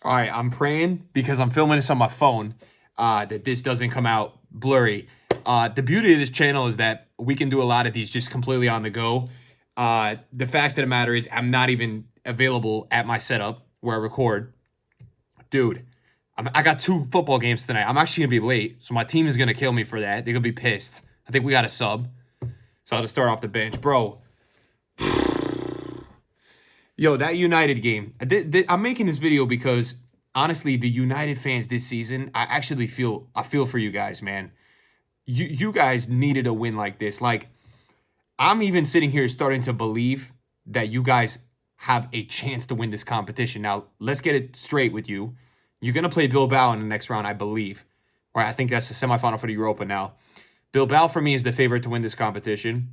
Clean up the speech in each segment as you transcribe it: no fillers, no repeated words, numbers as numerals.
All right, I'm praying because I'm filming this on my phone that this doesn't come out blurry. The beauty of this channel is that we can do a lot of these just completely on the go. The fact of the matter is, I'm not even available at my setup where I record. Dude, I got two football games tonight. I'm actually going to be late, so my team is going to kill me for that. They're going to be pissed. I think we got a sub, so I'll just start off the bench. Bro, yo, that United game. I'm making this video because honestly, the United fans this season, I feel for you guys, man. You guys needed a win like this. Like I'm even sitting here starting to believe that you guys have a chance to win this competition. Now, let's get it straight with you. You're gonna play Bilbao in the next round, I believe. Or I think that's the semifinal for the Europa now. Bilbao for me is the favorite to win this competition.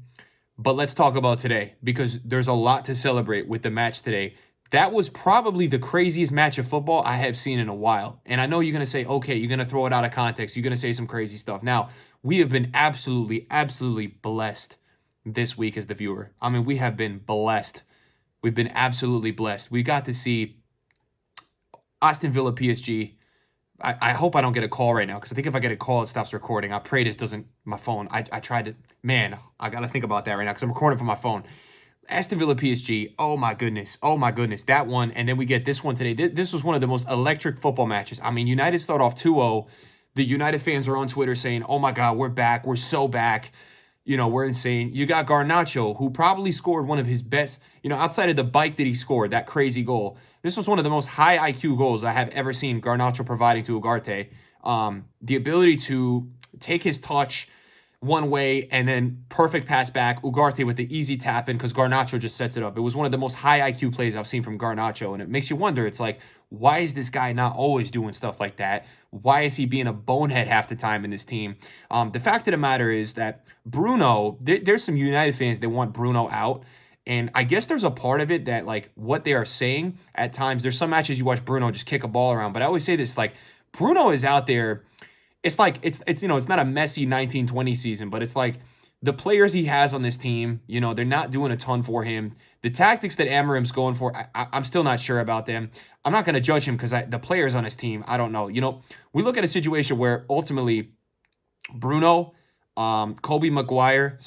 But let's talk about today because there's a lot to celebrate with the match today. That was probably the craziest match of football I have seen in a while. And I know you're going to say, okay, you're going to throw it out of context. You're going to say some crazy stuff. Now, we have been absolutely blessed this week as the viewer. I mean, we have been blessed. We've been absolutely blessed. We got to see Aston Villa PSG. I hope I don't get a call right now because I think if I get a call, it stops recording. I pray this doesn't, my phone. I tried to, man, I got to think about that right now because I'm recording from my phone. Aston Villa PSG, oh my goodness, that one. And then we get this one today. This was one of the most electric football matches. I mean, United start off 2-0. The United fans are on Twitter saying, oh my God, we're back. We're so back. You know, we're insane. You got Garnacho, who probably scored one of his best, outside of the bike that he scored, that crazy goal. This was one of the most high IQ goals I have ever seen Garnacho providing to Ugarte. The ability to take his touch one way and then perfect pass back, Ugarte with the easy tap in because Garnacho just sets it up. It was one of the most high IQ plays I've seen from Garnacho, and it makes you wonder, it's like, why is this guy not always doing stuff like that? Why is he being a bonehead half the time in this team? The fact of the matter is that Bruno, there's some United fans that want Bruno out. And I guess there's a part of it that, like, what they are saying at times, there's some matches you watch Bruno just kick a ball around. But I always say this, like, Bruno is out there. It's like, it's it's not a messy 1920 season, but it's like the players he has on this team, they're not doing a ton for him. The tactics that Amarim's going for, I'm still not sure about them. I'm not going to judge him because the players on his team, I don't know. We look at a situation where ultimately Bruno, Kobe Mino,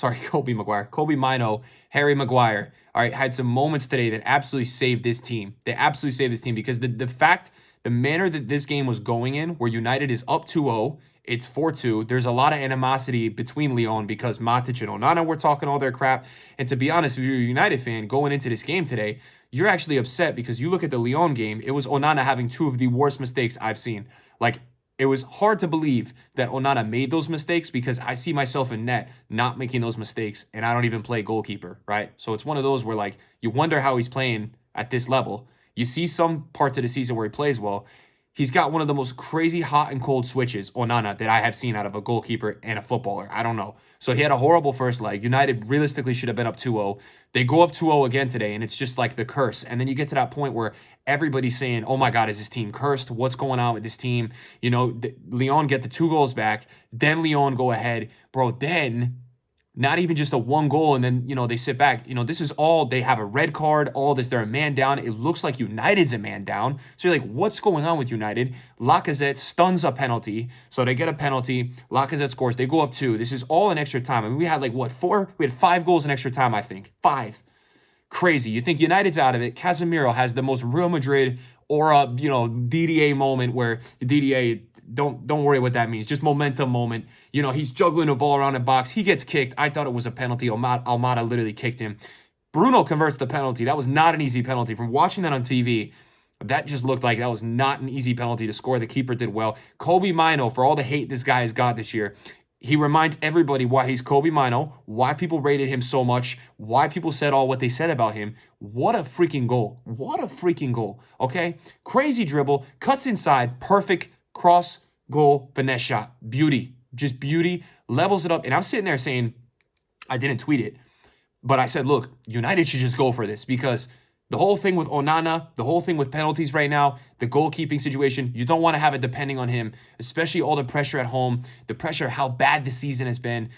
Harry Maguire, all right, had some moments today that absolutely saved this team. They absolutely saved this team because the manner that this game was going in, where United is up 2-0, it's 4-2. There's a lot of animosity between Lyon because Matic and Onana were talking all their crap. And to be honest, if you're a United fan going into this game today, you're actually upset because you look at the Lyon game, it was Onana having two of the worst mistakes I've seen. Like, it was hard to believe that Onana made those mistakes because I see myself in net not making those mistakes, and I don't even play goalkeeper, right? So it's one of those where, like, you wonder how he's playing at this level. You see some parts of the season where he plays well. He's got one of the most crazy hot and cold switches, Onana, that I have seen out of a goalkeeper and a footballer. I don't know. So he had a horrible first leg. United realistically should have been up 2-0. They go up 2-0 again today, and it's just like the curse. And then you get to that point where everybody's saying, oh my God, is this team cursed? What's going on with this team? Lyon get the 2 goals back. Then Lyon go ahead. Bro, then not even just a 1 goal and then, they sit back. This is all, they have a red card, all this, they're a man down. It looks like United's a man down. So you're like, what's going on with United? Lacazette stuns a penalty. So they get a penalty. Lacazette scores. They go up 2. This is all in extra time. I mean, we had like, what, 4? We had 5 goals in extra time, I think. 5. Crazy. You think United's out of it. Casemiro has the most Real Madrid aura, DDA moment where DDA, don't worry what that means. Just momentum moment. He's juggling a ball around the box. He gets kicked. I thought it was a penalty. Almada literally kicked him. Bruno converts the penalty. That was not an easy penalty. From watching that on TV, that just looked like that was not an easy penalty to score. The keeper did well. Kobe Mino, for all the hate this guy has got this year, he reminds everybody why he's Kobe Mino, why people rated him so much, why people said all what they said about him. What a freaking goal. What a freaking goal. Okay? Crazy dribble, cuts inside, perfect cross, goal, finesse shot. Beauty. Just beauty. Levels it up. And I'm sitting there saying, I didn't tweet it, but I said, look, United should just go for this because the whole thing with Onana, the whole thing with penalties right now, the goalkeeping situation, you don't want to have it depending on him, especially all the pressure at home, the pressure of how bad the season has been.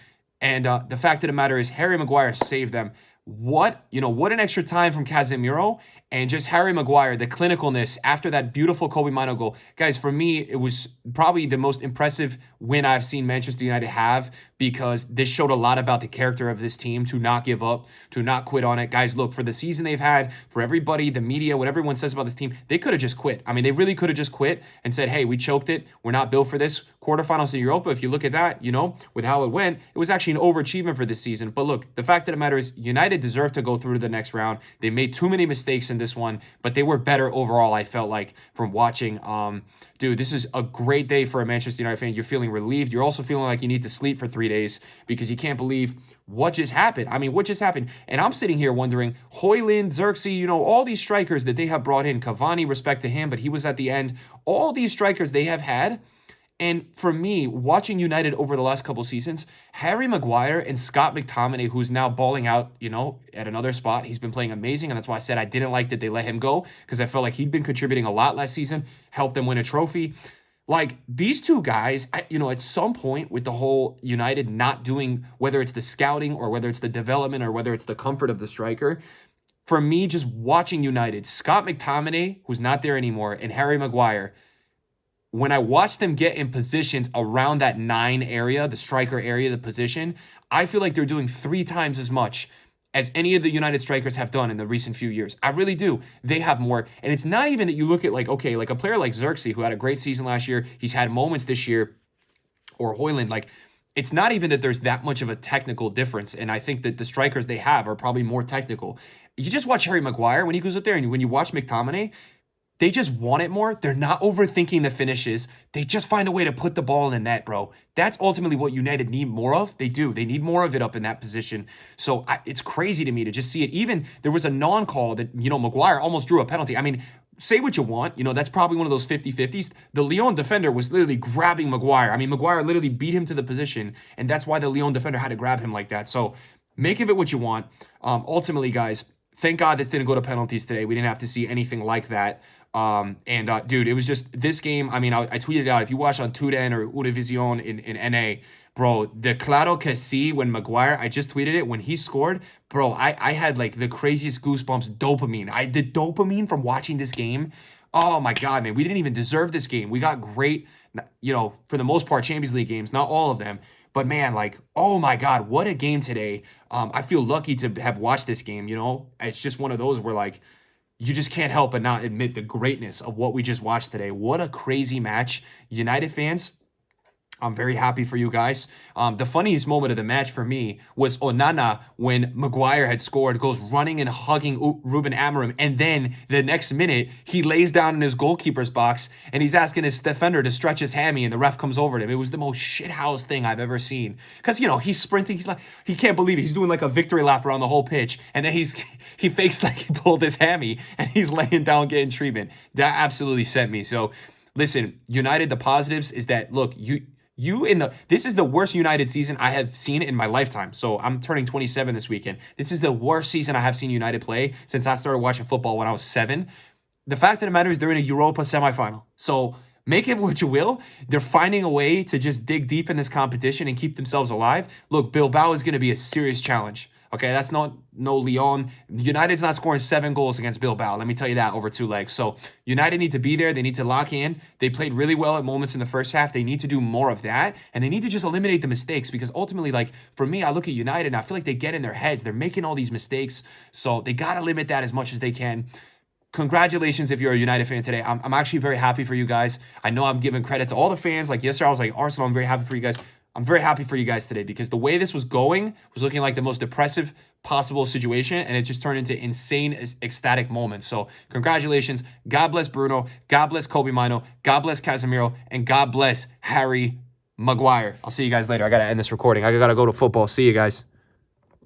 And the fact of the matter is Harry Maguire saved them. What an extra time from Casemiro. And just Harry Maguire, the clinicalness after that beautiful Kobe Mino goal. Guys, for me, it was probably the most impressive win I've seen Manchester United have, because this showed a lot about the character of this team, to not give up, to not quit on it. Guys, look, for the season they've had, for everybody, the media, what everyone says about this team, they could have just quit. I mean, they really could have just quit and said, hey, we choked it. We're not built for this. Quarterfinals in Europa, if you look at that, with how it went, it was actually an overachievement for this season. But look, the fact of the matter is United deserved to go through to the next round. They made too many mistakes in this one, but they were better overall, I felt like, from watching. Dude, this is a great day for a Manchester United fan. You're feeling relieved. You're also feeling like you need to sleep for 3 days because you can't believe what just happened. I mean, what just happened? And I'm sitting here wondering, Højlund, Xerxes, all these strikers that they have brought in, Cavani, respect to him, but he was at the end. All these strikers they have had. And for me, watching United over the last couple seasons, Harry Maguire and Scott McTominay, who's now balling out, at another spot. He's been playing amazing, and that's why I said I didn't like that they let him go, because I felt like he'd been contributing a lot last season, helped them win a trophy. Like, these two guys, at some point with the whole United not doing, whether it's the scouting or whether it's the development or whether it's the comfort of the striker, for me, just watching United, Scott McTominay, who's not there anymore, and Harry Maguire, when I watch them get in positions around that 9 area, the striker area, the position, I feel like they're doing 3 times as much as any of the United strikers have done in the recent few years. I really do. They have more. And it's not even that you look at like a player like Xerxes, who had a great season last year. He's had moments this year, or Højlund, it's not even that there's that much of a technical difference. And I think that the strikers they have are probably more technical. You just watch Harry Maguire when he goes up there, and when you watch McTominay, they just want it more. They're not overthinking the finishes. They just find a way to put the ball in the net, bro. That's ultimately what United need more of. They do. They need more of it up in that position. So it's crazy to me to just see it. Even there was a non-call that, Maguire almost drew a penalty. I mean, say what you want. That's probably one of those 50-50s. The Lyon defender was literally grabbing Maguire. I mean, Maguire literally beat him to the position, and that's why the Lyon defender had to grab him like that. So make of it what you want. Ultimately, guys, thank God this didn't go to penalties today. We didn't have to see anything like that. Dude, it was just this game. I mean, I tweeted it out. If you watch on Tuden or Univision in NA, bro, the claro que sí when Maguire, I just tweeted it, when he scored, bro, I had like the craziest goosebumps dopamine. The dopamine from watching this game. Oh my God, man, we didn't even deserve this game. We got great, for the most part, Champions League games, not all of them. But man, oh my God, what a game today. I feel lucky to have watched this game, It's just one of those where you just can't help but not admit the greatness of what we just watched today. What a crazy match. United fans, I'm very happy for you guys. The funniest moment of the match for me was Onana, when Maguire had scored, goes running and hugging Ruben Amorim, and then the next minute he lays down in his goalkeeper's box and he's asking his defender to stretch his hammy, and the ref comes over to him. It was the most shithouse thing I've ever seen, because he's sprinting, he can't believe it. He's doing like a victory lap around the whole pitch, and then he fakes like he pulled his hammy and he's laying down getting treatment. That absolutely sent me. So listen, United, the positives is that, look, this is the worst United season I have seen in my lifetime. So I'm turning 27 this weekend. This is the worst season I have seen United play since I started watching football when I was 7. The fact of the matter is they're in a Europa semifinal. So make it what you will. They're finding a way to just dig deep in this competition and keep themselves alive. Look, Bilbao is going to be a serious challenge. Okay, that's no Lyon. United's not scoring 7 goals against Bilbao. Let me tell you that, over 2 legs. So United need to be there. They need to lock in. They played really well at moments in the first half. They need to do more of that. And they need to just eliminate the mistakes, because ultimately, for me, I look at United and I feel like they get in their heads. They're making all these mistakes. So they got to limit that as much as they can. Congratulations if you're a United fan today. I'm actually very happy for you guys. I know I'm giving credit to all the fans. Like yesterday, I was like, Arsenal, I'm very happy for you guys. I'm very happy for you guys today, because the way this was going was looking like the most depressive possible situation, and it just turned into insane, ecstatic moments. So congratulations. God bless Bruno. God bless Kobe Mino. God bless Casemiro. And God bless Harry Maguire. I'll see you guys later. I got to end this recording. I got to go to football. See you guys.